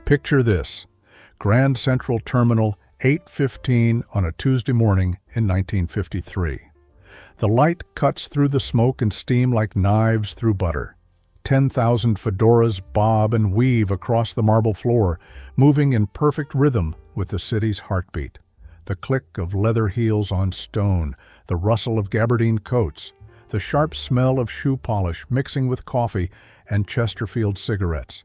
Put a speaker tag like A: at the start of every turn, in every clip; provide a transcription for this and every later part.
A: Picture this: Grand Central Terminal, 8:15 on a Tuesday morning in 1953. The light cuts through the smoke and steam like knives through butter. 10,000 fedoras bob and weave across the marble floor, moving in perfect rhythm with the city's heartbeat. The click of leather heels on stone, the rustle of gabardine coats, the sharp smell of shoe polish mixing with coffee and Chesterfield cigarettes.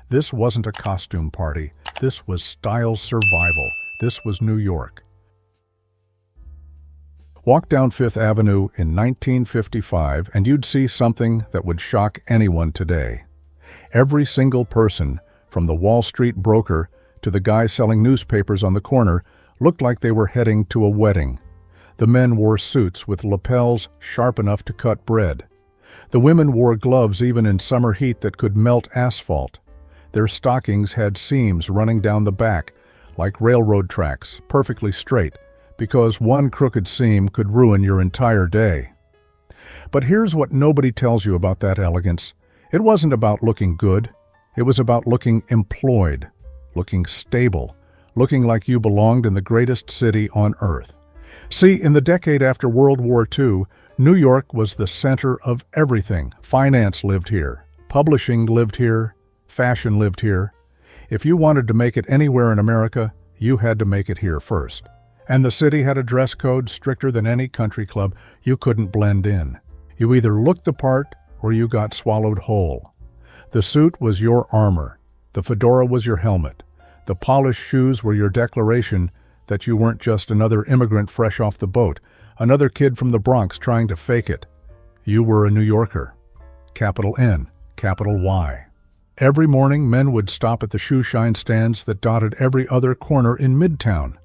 A: This wasn't a costume party. This was style survival. This was New York. Walk down Fifth Avenue in 1955 and you'd see something that would shock anyone today. Every single person, from the Wall Street broker to the guy selling newspapers on the corner, looked like they were heading to a wedding. The men wore suits with lapels sharp enough to cut bread. The women wore gloves even in summer heat that could melt asphalt. Their stockings had seams running down the back, like railroad tracks, perfectly straight, because one crooked seam could ruin your entire day. But here's what nobody tells you about that elegance. It wasn't about looking good. It was about looking employed, looking stable, looking like you belonged in the greatest city on earth. See, in the decade after World War II, New York was the center of everything. Finance lived here. Publishing lived here. Fashion lived here. If you wanted to make it anywhere in America, you had to make it here first. And the city had a dress code stricter than any country club. You couldn't blend in. You either looked the part or you got swallowed whole. The suit was your armor. The fedora was your helmet. The polished shoes were your declaration that you weren't just another immigrant fresh off the boat, another kid from the Bronx trying to fake it. You were a New Yorker. Capital N, capital Y. Every morning, men would stop at the shoeshine stands that dotted every other corner in Midtown.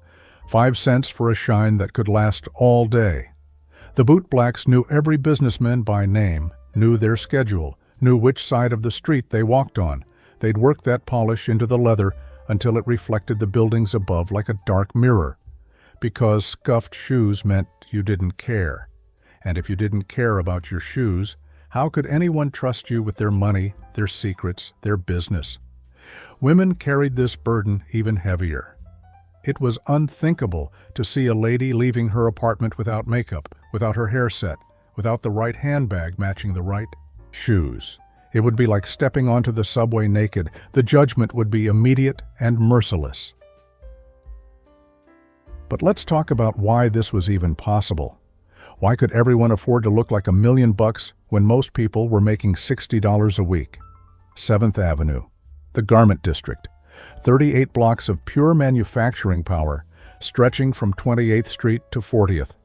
A: 5 cents for a shine that could last all day. The bootblacks knew every businessman by name, knew their schedule, knew which side of the street they walked on. They'd work that polish into the leather until it reflected the buildings above like a dark mirror. Because scuffed shoes meant you didn't care. And if you didn't care about your shoes, how could anyone trust you with their money, their secrets, their business? Women carried this burden even heavier. It was unthinkable to see a lady leaving her apartment without makeup, without her hair set, without the right handbag matching the right shoes. It would be like stepping onto the subway naked. The judgment would be immediate and merciless. But let's talk about why this was even possible. Why could everyone afford to look like $1 million when most people were making $60 a week? 7th Avenue, the garment district. 38 blocks of pure manufacturing power, stretching from 28th Street to 40th.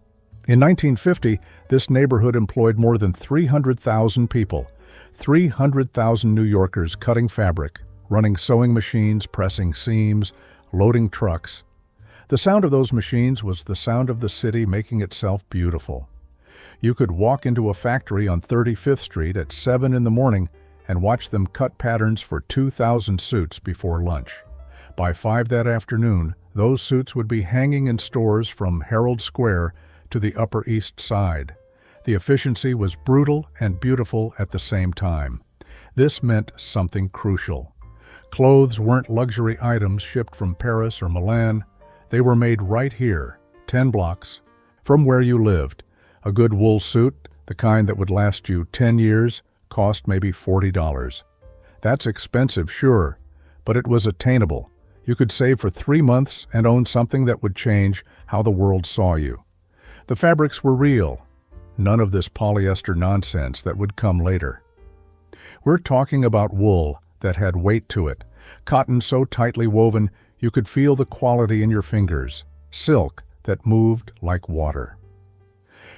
A: In 1950, this neighborhood employed more than 300,000 people, 300,000 New Yorkers cutting fabric, running sewing machines, pressing seams, loading trucks. The sound of those machines was the sound of the city making itself beautiful. You could walk into a factory on 35th Street at 7 in the morning and watch them cut patterns for 2,000 suits before lunch. By 5 that afternoon, those suits would be hanging in stores from Herald Square to the Upper East Side. The efficiency was brutal and beautiful at the same time. This meant something crucial. Clothes weren't luxury items shipped from Paris or Milan. They were made right here, 10 blocks, from where you lived. A good wool suit, the kind that would last you 10 years, cost maybe $40. That's expensive, sure, but it was attainable. You could save for 3 months and own something that would change how the world saw you. The fabrics were real. None of this polyester nonsense that would come later. We're talking about wool that had weight to it, cotton so tightly woven you could feel the quality in your fingers, silk that moved like water.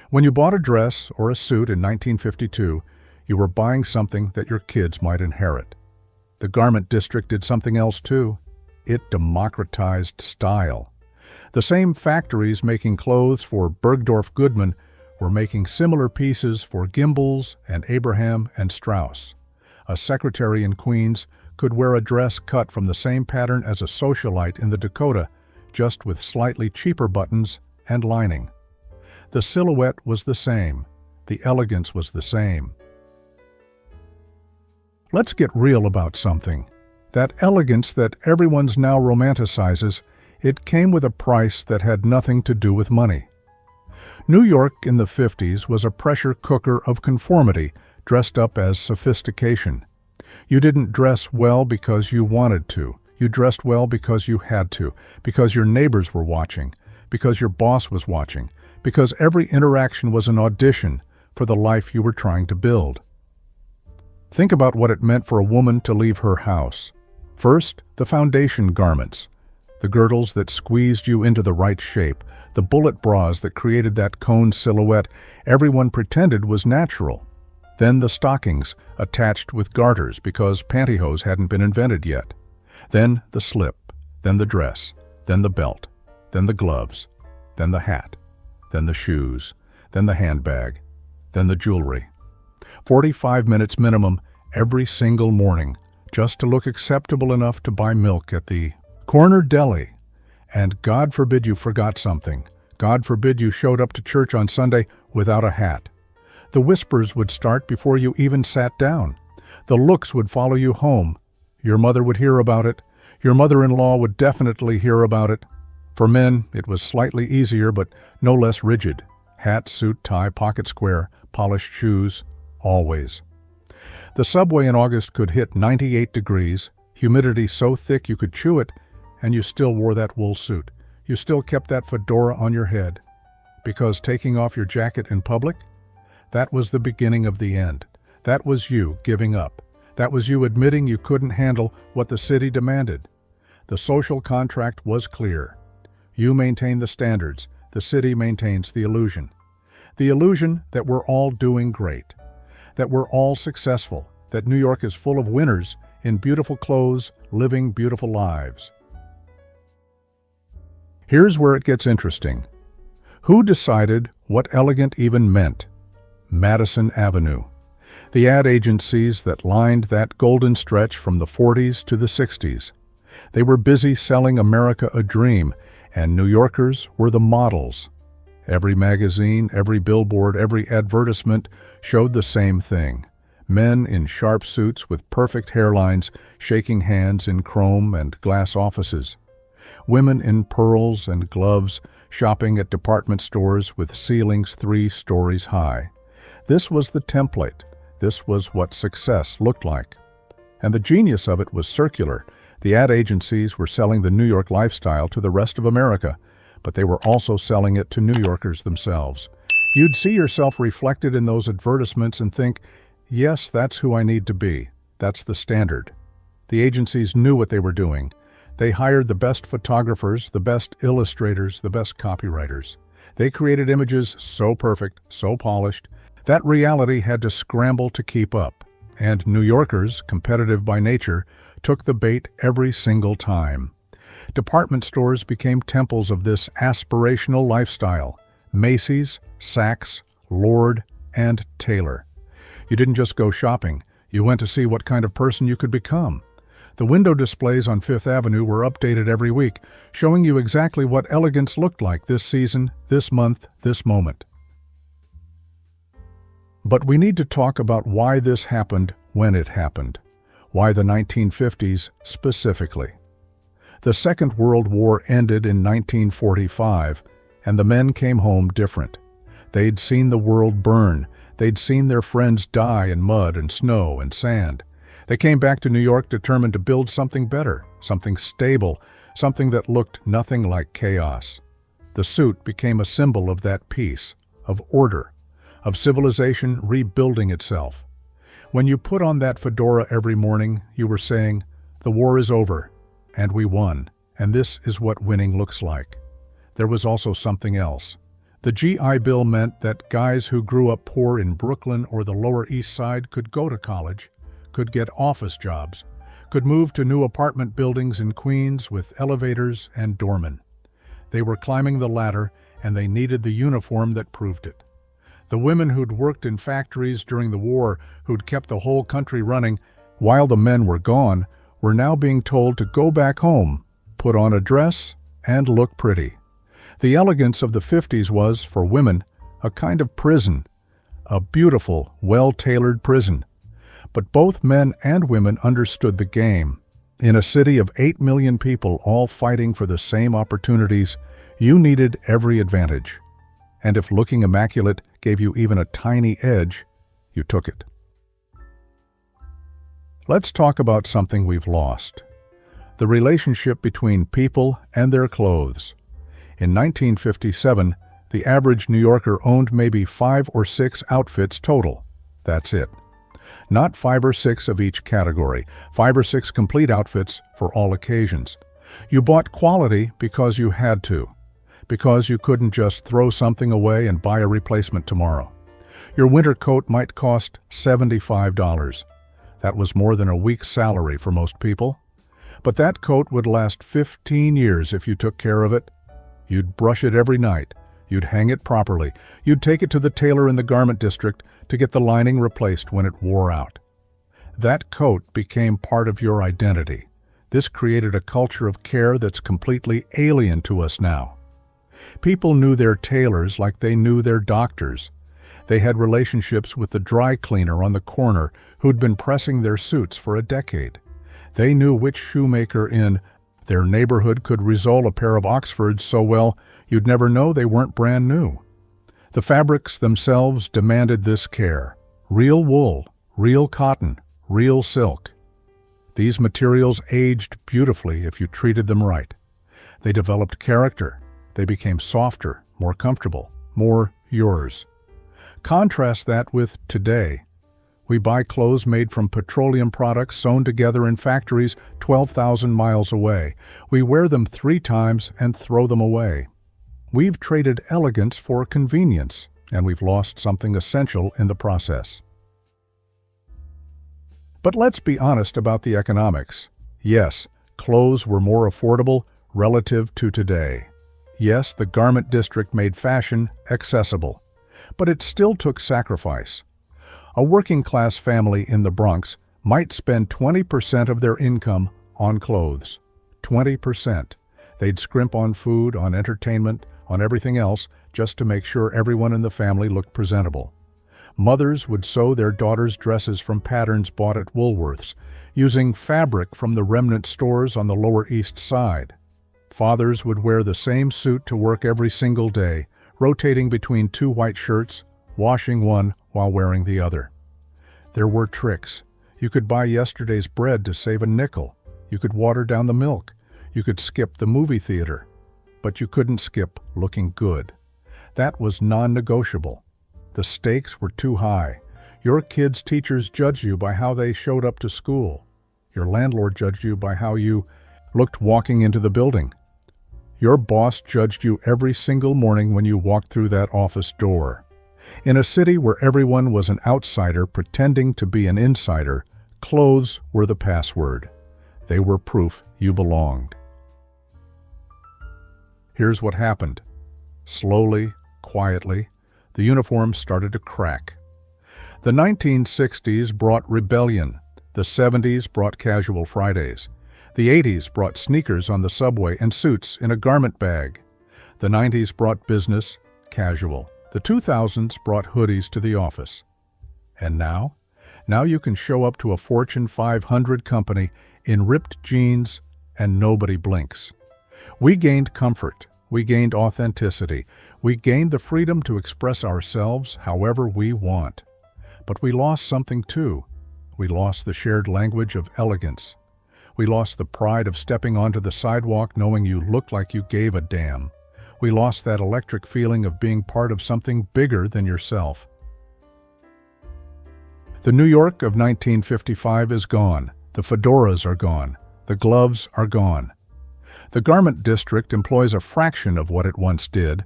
A: When you bought a dress or a suit in 1952, you were buying something that your kids might inherit. The garment district did something else too. It democratized style. The same factories making clothes for Bergdorf Goodman were making similar pieces for Gimbels and Abraham and Strauss. A secretary in Queens could wear a dress cut from the same pattern as a socialite in the Dakota, just with slightly cheaper buttons and lining. The silhouette was the same. The elegance was the same. Let's get real about something. That elegance that everyone's now romanticizes, it came with a price that had nothing to do with money. New York in the 50s was a pressure cooker of conformity, dressed up as sophistication. You didn't dress well because you wanted to. You dressed well because you had to, because your neighbors were watching, because your boss was watching, because every interaction was an audition for the life you were trying to build. Think about what it meant for a woman to leave her house. First, the foundation garments, the girdles that squeezed you into the right shape, the bullet bras that created that cone silhouette everyone pretended was natural. Then the stockings, attached with garters because pantyhose hadn't been invented yet. Then the slip, then the dress, then the belt, then the gloves, then the hat, then the shoes, then the handbag, then the jewelry. 45 minutes minimum every single morning, just to look acceptable enough to buy milk at the corner deli. And God forbid you forgot something. God forbid you showed up to church on Sunday without a hat. The whispers would start before you even sat down. The looks would follow you home. Your mother would hear about it. Your mother-in-law would definitely hear about it. For men, it was slightly easier, but no less rigid. Hat, suit, tie, pocket square, polished shoes, always. The subway in August could hit 98 degrees, humidity so thick you could chew it, and you still wore that wool suit. You still kept that fedora on your head. Because taking off your jacket in public? That was the beginning of the end. That was you giving up. That was you admitting you couldn't handle what the city demanded. The social contract was clear. You maintain the standards. The city maintains the illusion. The illusion that we're all doing great. That we're all successful. That New York is full of winners in beautiful clothes, living beautiful lives. Here's where it gets interesting. Who decided what elegant even meant? Madison Avenue. The ad agencies that lined that golden stretch from the 40s to the 60s. They were busy selling America a dream, and New Yorkers were the models. Every magazine, every billboard, every advertisement showed the same thing. Men in sharp suits with perfect hairlines shaking hands in chrome and glass offices. Women in pearls and gloves shopping at department stores with ceilings 3 stories high. This was the template. This was what success looked like. And the genius of it was circular. The ad agencies were selling the New York lifestyle to the rest of America, but they were also selling it to New Yorkers themselves. You'd see yourself reflected in those advertisements and think, yes, that's who I need to be. That's the standard. The agencies knew what they were doing. They hired the best photographers, the best illustrators, the best copywriters. They created images so perfect, so polished, that reality had to scramble to keep up. And New Yorkers, competitive by nature, took the bait every single time. Department stores became temples of this aspirational lifestyle. Macy's, Saks, Lord, and Taylor. You didn't just go shopping. You went to see what kind of person you could become. The window displays on Fifth Avenue were updated every week, showing you exactly what elegance looked like this season, this month, this moment. But we need to talk about why this happened when it happened. Why the 1950s specifically. The Second World War ended in 1945, and the men came home different. They'd seen the world burn. They'd seen their friends die in mud and snow and sand. They came back to New York determined to build something better, something stable, something that looked nothing like chaos. The suit became a symbol of that peace, of order, of civilization rebuilding itself. When you put on that fedora every morning, you were saying, the war is over, and we won, and this is what winning looks like. There was also something else. The GI Bill meant that guys who grew up poor in Brooklyn or the Lower East Side could go to college, could get office jobs, could move to new apartment buildings in Queens with elevators and doormen. They were climbing the ladder, and they needed the uniform that proved it. The women who'd worked in factories during the war, who'd kept the whole country running while the men were gone, were now being told to go back home, put on a dress, and look pretty. The elegance of the 50s was, for women, a kind of prison, a beautiful, well-tailored prison. But both men and women understood the game. In a city of 8 million people all fighting for the same opportunities, you needed every advantage. And if looking immaculate gave you even a tiny edge, you took it. Let's talk about something we've lost: the relationship between people and their clothes. In 1957, the average New Yorker owned maybe 5 or 6 outfits total. That's it. Not 5 or 6 of each category, 5 or 6 complete outfits for all occasions. You bought quality because you had to, because you couldn't just throw something away and buy a replacement tomorrow. Your winter coat might cost $75. That was more than a week's salary for most people. But that coat would last 15 years if you took care of it. You'd brush it every night. You'd hang it properly. You'd take it to the tailor in the garment district to get the lining replaced when it wore out. That coat became part of your identity. This created a culture of care that's completely alien to us now. People knew their tailors like they knew their doctors. They had relationships with the dry cleaner on the corner who'd been pressing their suits for a decade. They knew which shoemaker in their neighborhood could resole a pair of Oxfords so well you'd never know they weren't brand new. The fabrics themselves demanded this care: real wool, real cotton, real silk. These materials aged beautifully if you treated them right. They developed character. They became softer, more comfortable, more yours. Contrast that with today. We buy clothes made from petroleum products sewn together in factories 12,000 miles away. We wear them 3 times and throw them away. We've traded elegance for convenience, and we've lost something essential in the process. But let's be honest about the economics. Yes, clothes were more affordable relative to today. Yes, the garment district made fashion accessible. But it still took sacrifice. A working-class family in the Bronx might spend 20% of their income on clothes. 20%. They'd scrimp on food, on entertainment, on everything else just to make sure everyone in the family looked presentable. Mothers would sew their daughters' dresses from patterns bought at Woolworths, using fabric from the remnant stores on the Lower East Side. Fathers would wear the same suit to work every single day, rotating between 2 white shirts, washing one while wearing the other. There were tricks. You could buy yesterday's bread to save a nickel. You could water down the milk. You could skip the movie theater. But you couldn't skip looking good. That was non-negotiable. The stakes were too high. Your kids' teachers judged you by how they showed up to school. Your landlord judged you by how you looked walking into the building. Your boss judged you every single morning when you walked through that office door. In a city where everyone was an outsider pretending to be an insider, clothes were the password. They were proof you belonged. Here's what happened. Slowly, quietly, the uniform started to crack. The 1960s brought rebellion. The 70s brought casual Fridays. The 80s brought sneakers on the subway and suits in a garment bag. The 90s brought business, casual. The 2000s brought hoodies to the office. And now? Now you can show up to a Fortune 500 company in ripped jeans and nobody blinks. We gained comfort. We gained authenticity. We gained the freedom to express ourselves however we want. But we lost something too. We lost the shared language of elegance. We lost the pride of stepping onto the sidewalk knowing you looked like you gave a damn. We lost that electric feeling of being part of something bigger than yourself. The New York of 1955 is gone. The fedoras are gone. The gloves are gone. The garment district employs a fraction of what it once did.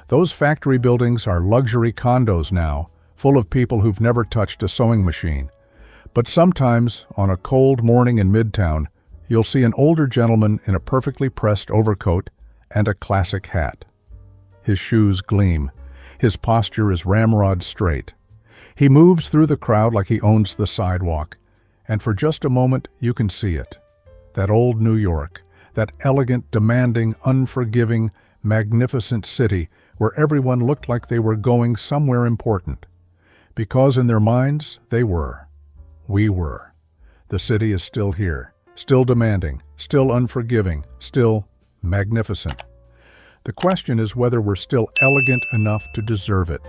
A: Those factory buildings are luxury condos now, full of people who've never touched a sewing machine. But sometimes, on a cold morning in Midtown, you'll see an older gentleman in a perfectly pressed overcoat and a classic hat. His shoes gleam. His posture is ramrod straight. He moves through the crowd like he owns the sidewalk, and for just a moment you can see it. That old New York, that elegant, demanding, unforgiving, magnificent city where everyone looked like they were going somewhere important. Because in their minds, they were. We were. The city is still here. still demanding, still unforgiving, still magnificent. The question is whether we're still elegant enough to deserve it.